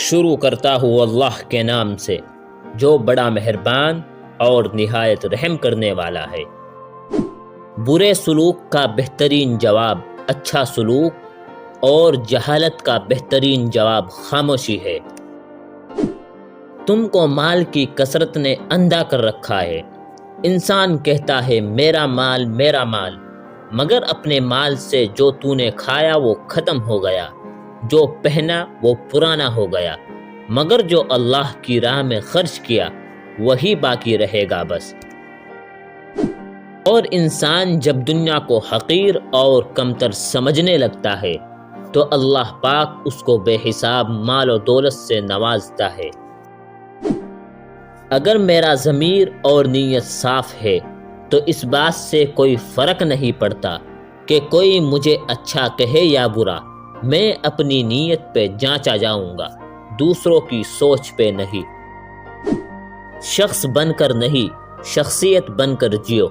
شروع کرتا ہوں اللہ کے نام سے جو بڑا مہربان اور نہایت رحم کرنے والا ہے۔ برے سلوک کا بہترین جواب اچھا سلوک اور جہالت کا بہترین جواب خاموشی ہے۔ تم کو مال کی کثرت نے اندھا کر رکھا ہے۔ انسان کہتا ہے میرا مال، مگر اپنے مال سے جو تو نے کھایا وہ ختم ہو گیا، جو پہنا وہ پرانا ہو گیا، مگر جو اللہ کی راہ میں خرچ کیا وہی باقی رہے گا بس۔ اور انسان جب دنیا کو حقیر اور کمتر سمجھنے لگتا ہے تو اللہ پاک اس کو بے حساب مال و دولت سے نوازتا ہے۔ اگر میرا ضمیر اور نیت صاف ہے تو اس بات سے کوئی فرق نہیں پڑتا کہ کوئی مجھے اچھا کہے یا برا، میں اپنی نیت پہ جانچا جاؤں گا، دوسروں کی سوچ پہ نہیں۔ شخص بن کر نہیں، شخصیت بن کر جیو،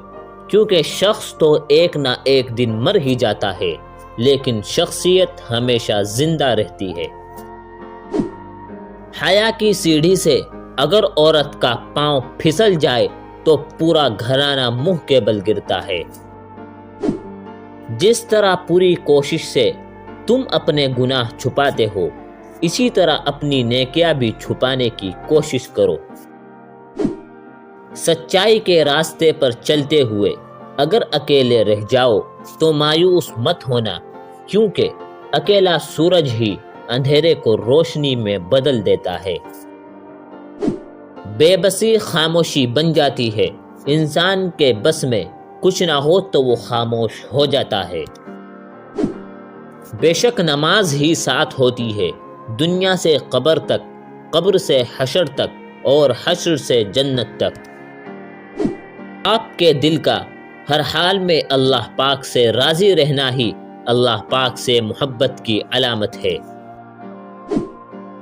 کیونکہ شخص تو ایک نہ ایک دن مر ہی جاتا ہے لیکن شخصیت ہمیشہ زندہ رہتی ہے۔ حیا کی سیڑھی سے اگر عورت کا پاؤں پھسل جائے تو پورا گھرانہ منہ کے بل گرتا ہے۔ جس طرح پوری کوشش سے تم اپنے گناہ چھپاتے ہو، اسی طرح اپنی نیکیاں بھی چھپانے کی کوشش کرو۔ سچائی کے راستے پر چلتے ہوئے اگر اکیلے رہ جاؤ تو مایوس مت ہونا، کیونکہ اکیلا سورج ہی اندھیرے کو روشنی میں بدل دیتا ہے۔ بے بسی خاموشی بن جاتی ہے۔ انسان کے بس میں کچھ نہ ہو تو وہ خاموش ہو جاتا ہے۔ بے شک نماز ہی ساتھ ہوتی ہے، دنیا سے قبر تک، قبر سے حشر تک اور حشر سے جنت تک۔ آپ کے دل کا ہر حال میں اللہ پاک سے راضی رہنا ہی اللہ پاک سے محبت کی علامت ہے۔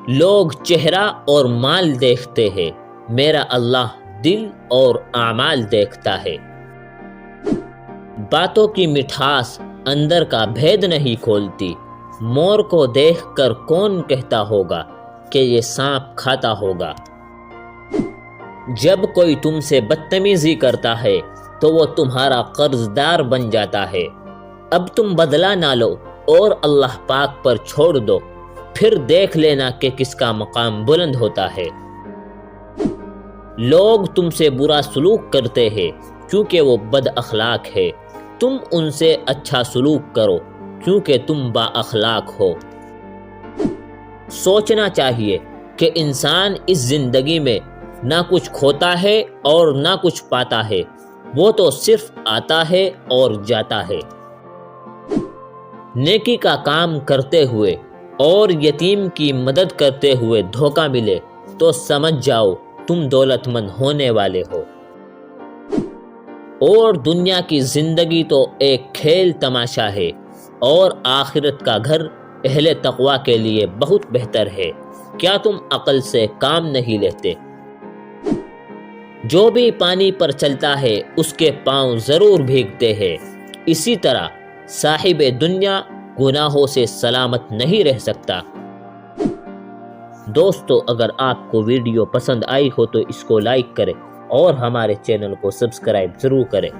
لوگ چہرہ اور مال دیکھتے ہیں، میرا اللہ دل اور اعمال دیکھتا ہے۔ باتوں کی مٹھاس اندر کا بھید نہیں کھولتی۔ مور کو دیکھ کر کون کہتا ہوگا کہ یہ سانپ کھاتا ہوگا؟ جب کوئی تم سے بدتمیزی کرتا ہے تو وہ تمہارا قرض دار بن جاتا ہے۔ اب تم بدلہ نہ لو اور اللہ پاک پر چھوڑ دو، پھر دیکھ لینا کہ کس کا مقام بلند ہوتا ہے۔ لوگ تم سے برا سلوک کرتے ہیں کیونکہ وہ بد اخلاق ہے، تم ان سے اچھا سلوک کرو کیونکہ تم با اخلاق ہو۔ سوچنا چاہیے کہ انسان اس زندگی میں نہ کچھ کھوتا ہے اور نہ کچھ پاتا ہے، وہ تو صرف آتا ہے اور جاتا ہے۔ نیکی کا کام کرتے ہوئے اور یتیم کی مدد کرتے ہوئے دھوکہ ملے تو سمجھ جاؤ تم دولت مند ہونے والے ہو۔ اور دنیا کی زندگی تو ایک کھیل تماشا ہے اور آخرت کا گھر اہل تقوی کے لیے بہت بہتر ہے۔ کیا تم عقل سے کام نہیں لیتے؟ جو بھی پانی پر چلتا ہے اس کے پاؤں ضرور بھیگتے ہیں، اسی طرح صاحب دنیا گناہوں سے سلامت نہیں رہ سکتا۔ دوستو، اگر آپ کو ویڈیو پسند آئی ہو تو اس کو لائک کریں اور ہمارے چینل کو سبسکرائب ضرور کریں۔